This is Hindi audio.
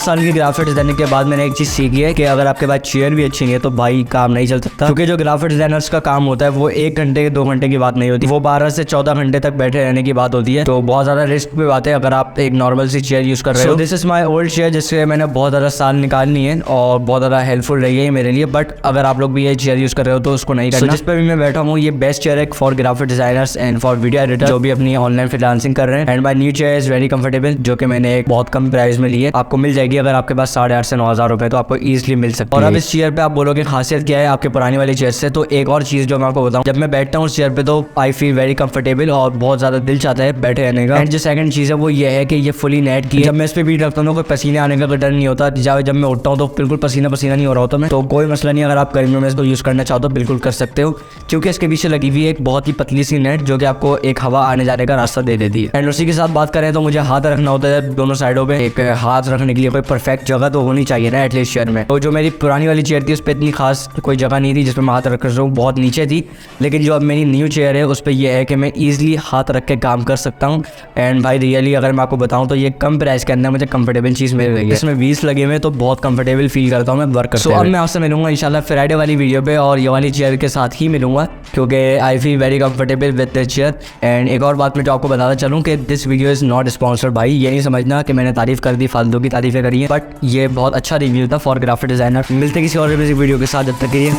साल की ग्राफिक डिजाइनिंग के बाद मैंने एक चीज सीखी है कि अगर आपके पास चेयर भी अच्छी नहीं है तो भाई काम नहीं चल सकता, क्योंकि जो ग्राफिक डिजाइनर्स का काम होता है वो 1 घंटे 2 घंटे की बात नहीं होती, वो 12 से 14 घंटे तक बैठे रहने की बात होती है। तो बहुत ज्यादा रिस्क पे बात है अगर आप एक नॉर्मल सी चेयर यूज कर रहे हो। This is my old chair जिससे मैंने बहुत ज्यादा साल निकालनी है और बहुत ज्यादा हेल्पफुल रही है मेरे लिए। बट अगर आप लोग भी ये चेयर यूज कर रहे हो तो उसको नहीं करना। जिस पे भी मैं बैठा हूँ ये बेस्ट चेयर है for graphic designers and for video editor जो भी अपनी ऑनलाइन फ्रीलांसिंग कर रहे हैं। And my new chair is very comfortable, जो कि मैंने एक बहुत कम प्राइस में ली है। आपको मिल जाएगी अगर आपके पास 8,500 से 9,000 रुपए तो आपको ईजिली मिल सकती है। और अब इस चेयर पे आप बोलोगे खासियत क्या है आपके पुरानी वाली चेयर से, तो एक और चीज जो मैं आपको बताऊं, जब मैं बैठता हूँ उस चेयर पे तो आई फील वेरी कंफर्टेबल और बहुत ज्यादा दिल चाहता है बैठे रहने का। एंड जो सेकंड चीज है वो ये है कि ये फुली नेट की है। जब मैं इस पे बीट रखता हूँ कोई पसीने आने का डर नहीं होता। जब मैं उठता हूँ तो बिल्कुल पसीना नहीं हो रहा होता मैं, तो कोई मसला नहीं। अगर आप गर्मियों में इसको यूज करना चाहते हो बिल्कुल कर सकते हो, क्योंकि इसके पीछे लगी हुई है एक बहुत ही पतली सी नेट जो कि आपको एक हवा आने जाने का रास्ता दे देती है। एंड उसी के साथ बात करें तो मुझे हाथ रखना होता है दोनों साइडों पे। एक हाथ रखने के लिए कोई परफेक्ट जगह तो होनी चाहिए ना एटलीस्ट चेयर में। तो जो मेरी पुरानी वाली चेयर थी उस पर इतनी खास कोई जगह नहीं थी जिसपे मैं हाथ रख सकूँ, बहुत नीचे थी। लेकिन जो अब मेरी न्यू चेयर है उस पर यह है कि मैं ईजिली हाथ रख के काम कर सकता हूँ। एंड भाई रियली अगर मैं आपको बताऊँ तो ये कम प्राइस के अंदर मुझे कंफर्टेबल चीज़ मिल रही है। इसमें 20 लगे हुए तो बहुत कंफर्टेबल फील करता हूँ मैं वर्क करते हुए। अब मैं आपसे मिलूंगा इंशाल्लाह फ्राइडे वाली वीडियो पे और ये वाली चेयर के साथ ही मिलूंगा, क्योंकि I feel very comfortable with this chair. And एक और बात मैं जो आपको बताना चलूँ कि this video is not sponsored भाई, ये नहीं समझना कि मैंने तारीफ कर दी, फालतू की तारीफें करी है, बट ये बहुत अच्छा रिव्यू था फॉर ग्राफिक डिजाइनर। मिलते किसी और वीडियो के साथ, जब तक के लिए